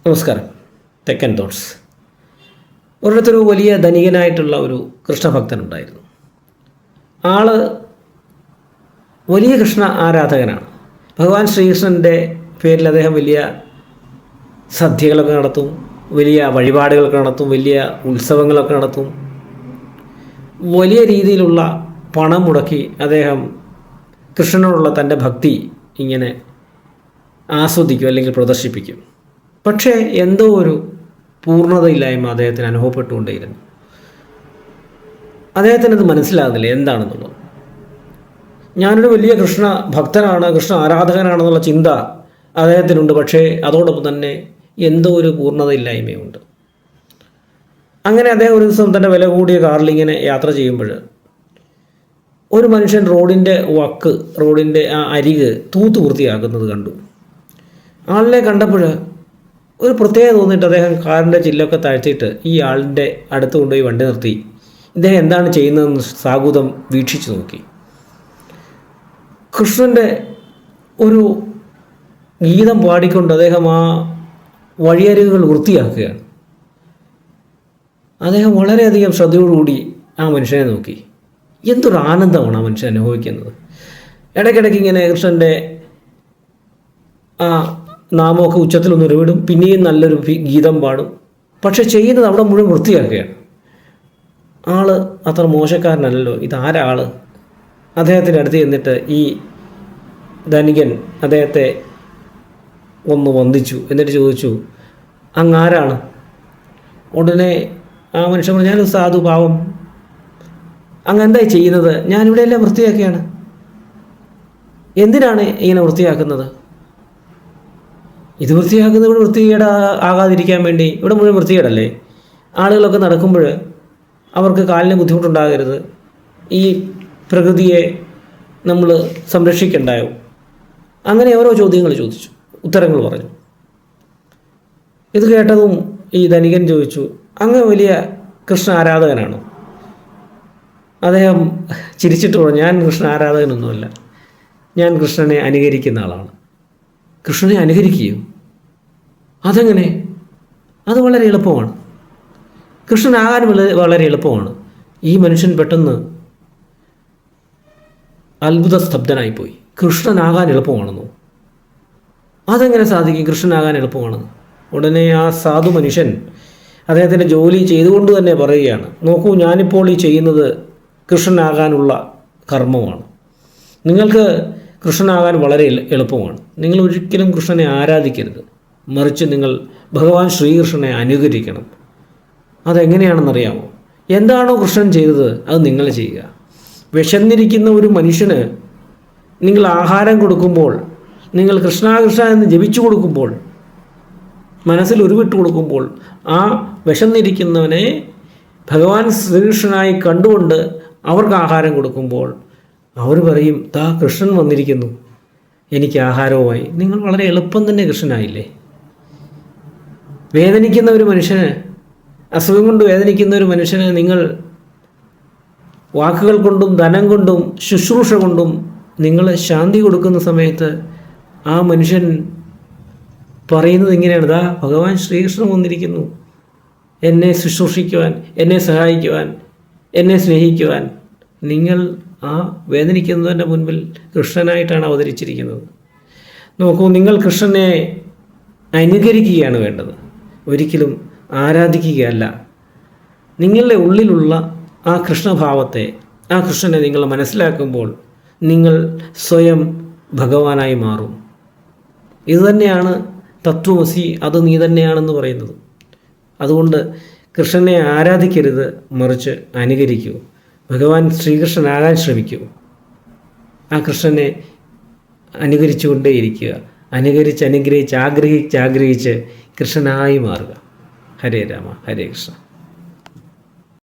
നമസ്കാരം. തെക്കൻ തോട്ട്സ്. ഒരിടത്തൊരു വലിയ ധനികനായിട്ടുള്ള ഒരു കൃഷ്ണഭക്തനുണ്ടായിരുന്നു. ആള് വലിയ കൃഷ്ണ ആരാധകനാണ്. ഭഗവാൻ ശ്രീകൃഷ്ണൻ്റെ പേരിൽ അദ്ദേഹം വലിയ സദ്യകളൊക്കെ നടത്തും, വലിയ വഴിപാടുകളൊക്കെ നടത്തും, വലിയ ഉത്സവങ്ങളൊക്കെ നടത്തും. വലിയ രീതിയിലുള്ള പണം മുടക്കി അദ്ദേഹം കൃഷ്ണനോടുള്ള തൻ്റെ ഭക്തി ഇങ്ങനെ ആസ്വദിക്കും അല്ലെങ്കിൽ പ്രദർശിപ്പിക്കും. പക്ഷേ എന്തോ ഒരു പൂർണ്ണതയില്ലായ്മ അദ്ദേഹത്തിന് അനുഭവപ്പെട്ടുകൊണ്ടേയിരുന്നു. അദ്ദേഹത്തിനത് മനസ്സിലാകുന്നില്ല എന്താണെന്നുള്ളത്. ഞാനൊരു വലിയ കൃഷ്ണ ഭക്തനാണ്, കൃഷ്ണ ആരാധകനാണെന്നുള്ള ചിന്ത അദ്ദേഹത്തിനുണ്ട്. പക്ഷേ അതോടൊപ്പം തന്നെ എന്തോ ഒരു പൂർണ്ണതയില്ലായ്മയുണ്ട്. അങ്ങനെ അദ്ദേഹം ഒരു ദിവസം തൻ്റെ വില കൂടിയ കാറിൽ ഇങ്ങനെ യാത്ര ചെയ്യുമ്പോൾ ഒരു മനുഷ്യൻ റോഡിൻ്റെ ആ അരിക് തൂത്ത് വൃത്തിയാക്കുന്നത് കണ്ടു. ആളിനെ കണ്ടപ്പോൾ ഒരു പ്രത്യേകത തോന്നിയിട്ട് അദ്ദേഹം കാറിൻ്റെ ചില്ലൊക്കെ താഴ്ത്തിയിട്ട് ഈ ആളിൻ്റെ അടുത്ത് കൊണ്ടുപോയി വണ്ടി നിർത്തി ഇദ്ദേഹം എന്താണ് ചെയ്യുന്നതെന്ന് സാഗൂതം വീക്ഷിച്ചു നോക്കി. കൃഷ്ണൻ്റെ ഒരു ഗീതം പാടിക്കൊണ്ട് അദ്ദേഹം ആ വഴിയരികുകൾ വൃത്തിയാക്കുകയാണ്. അദ്ദേഹം വളരെയധികം ശ്രദ്ധയോടുകൂടി ആ മനുഷ്യനെ നോക്കി. എന്തൊരു ആനന്ദമാണ് ആ മനുഷ്യൻ അനുഭവിക്കുന്നത്. ഇടയ്ക്കിടയ്ക്ക് ഇങ്ങനെ കൃഷ്ണൻ്റെ ആ നാമമൊക്കെ ഉച്ചത്തിലൊന്ന് ഉരുവിടും, പിന്നെയും നല്ലൊരു ഗീതം പാടും. പക്ഷെ ചെയ്യുന്നത് അവിടെ മുഴുവൻ വൃത്തിയാക്കുകയാണ്. ആള് അത്ര മോശക്കാരനല്ലല്ലോ, ഇതാരാള്? അദ്ദേഹത്തിൻ്റെ അടുത്ത് ചെന്നിട്ട് ഈ ധനികൻ അദ്ദേഹത്തെ ഒന്ന് വന്ദിച്ചു. എന്നിട്ട് ചോദിച്ചു, അങ്ങാരാണ്? ഉടനെ ആ മനുഷ്യൻ പറഞ്ഞു, ഞാനൊരു സാധു പാവം. അങ്ങ് എന്തായി ചെയ്യുന്നത്? ഞാനിവിടെ എല്ലാം വൃത്തിയാക്കിയാണ്. എന്തിനാണ് ഇങ്ങനെ വൃത്തിയാക്കുന്നത്? ഇത് വൃത്തിയാക്കുന്നത് ഇവിടെ വൃത്തികേട് ആകാതിരിക്കാൻ വേണ്ടി. ഇവിടെ മുഴുവൻ വൃത്തികേടല്ലേ. ആളുകളൊക്കെ നടക്കുമ്പോൾ അവർക്ക് കാലിന് ബുദ്ധിമുട്ടുണ്ടാകരുത്, ഈ പ്രകൃതിയെ നമ്മൾ സംരക്ഷിക്കണ്ടായോ? അങ്ങനെ ഓരോ ചോദ്യങ്ങൾ ചോദിച്ചു, ഉത്തരങ്ങൾ പറഞ്ഞു. ഇത് കേട്ടതും ഈ ധനികൻ ചോദിച്ചു, അങ്ങ് വലിയ കൃഷ്ണ ആരാധകനാണോ? അദ്ദേഹം ചിരിച്ചിട്ട് പറഞ്ഞു, ഞാൻ കൃഷ്ണ ആരാധകനൊന്നുമല്ല, ഞാൻ കൃഷ്ണനെ അനുകരിക്കുന്ന ആളാണ്. കൃഷ്ണനെ അനുകരിക്കുകയോ? അതെങ്ങനെ? അത് വളരെ എളുപ്പമാണ്. കൃഷ്ണനാകാൻ വളരെ എളുപ്പമാണ്. ഈ മനുഷ്യൻ പെട്ടെന്ന് അത്ഭുത സ്തബ്ധനായിപ്പോയി. കൃഷ്ണനാകാൻ എളുപ്പമാണെന്നോ? അതെങ്ങനെ സാധിക്കും കൃഷ്ണനാകാൻ എളുപ്പമാണെന്ന്? ഉടനെ ആ സാധു മനുഷ്യൻ അദ്ദേഹത്തിൻ്റെ ജോലി ചെയ്തുകൊണ്ട് തന്നെ പറയുകയാണ്, നോക്കൂ, ഞാനിപ്പോൾ ഈ ചെയ്യുന്നത് കൃഷ്ണനാകാനുള്ള കർമ്മമാണ്. നിങ്ങൾക്ക് കൃഷ്ണനാകാൻ വളരെ എളുപ്പമാണ്. നിങ്ങൾ ഒരിക്കലും കൃഷ്ണനെ ആരാധിക്കരുത്, മറിച്ച് നിങ്ങൾ ഭഗവാൻ ശ്രീകൃഷ്ണനെ അനുകരിക്കണം. അതെങ്ങനെയാണെന്നറിയാമോ? എന്താണോ കൃഷ്ണൻ ചെയ്തത് അത് നിങ്ങൾ ചെയ്യുക. വിശന്നിരിക്കുന്ന ഒരു മനുഷ്യന് നിങ്ങൾ ആഹാരം കൊടുക്കുമ്പോൾ, നിങ്ങൾ കൃഷ്ണ കൃഷ്ണ എന്ന് ജപിച്ചു കൊടുക്കുമ്പോൾ, മനസ്സിൽ ഉരുവിട്ട് കൊടുക്കുമ്പോൾ, ആ വിശന്നിരിക്കുന്നവനെ ഭഗവാൻ ശ്രീകൃഷ്ണനായി കണ്ടുകൊണ്ട് അവർക്ക് ആഹാരം കൊടുക്കുമ്പോൾ അവർ പറയും, ദാ കൃഷ്ണൻ വന്നിരിക്കുന്നു, എനിക്ക് ആഹാരവുമായി. നിങ്ങൾ വളരെ എളുപ്പം തന്നെ കൃഷ്ണനായില്ലേ. വേദനിക്കുന്ന ഒരു മനുഷ്യന്, അസുഖം കൊണ്ട് വേദനിക്കുന്ന ഒരു മനുഷ്യന് നിങ്ങൾ വാക്കുകൾ കൊണ്ടും ധനം കൊണ്ടും ശുശ്രൂഷ കൊണ്ടും നിങ്ങൾ ശാന്തി കൊടുക്കുന്ന സമയത്ത് ആ മനുഷ്യൻ പറയുന്നത് ഇങ്ങനെയാണ്, ദാ ഭഗവാൻ ശ്രീകൃഷ്ണൻ വന്നിരിക്കുന്നു എന്നെ ശുശ്രൂഷിക്കുവാൻ, എന്നെ സഹായിക്കുവാൻ, എന്നെ സ്നേഹിക്കുവാൻ. നിങ്ങൾ ആ വേദനിക്കുന്നതിൻ്റെ മുൻപിൽ കൃഷ്ണനായിട്ടാണ് അവതരിച്ചിരിക്കുന്നത്. നോക്കൂ, നിങ്ങൾ കൃഷ്ണനെ അനുകരിക്കുകയാണ് വേണ്ടത്, ഒരിക്കലും ആരാധിക്കുകയല്ല. നിങ്ങളുടെ ഉള്ളിലുള്ള ആ കൃഷ്ണഭാവത്തെ, ആ കൃഷ്ണനെ നിങ്ങൾ മനസ്സിലാക്കുമ്പോൾ നിങ്ങൾ സ്വയം ഭഗവാനായി മാറും. ഇതുതന്നെയാണ് തത്വമസി, അത് നീ തന്നെയാണെന്ന് പറയുന്നത്. അതുകൊണ്ട് കൃഷ്ണനെ ആരാധിക്കരുത്, മറിച്ച് അനുകരിക്കൂ. ഭഗവാൻ ശ്രീകൃഷ്ണനാകാൻ ശ്രമിക്കൂ. ആ കൃഷ്ണനെ അനുകരിച്ചുകൊണ്ടേയിരിക്കുക. അനുകരിച്ച് ആഗ്രഹിച്ച് കൃഷ്ണനായി മാറുക. ഹരേ രാമ, ഹരേ കൃഷ്ണ.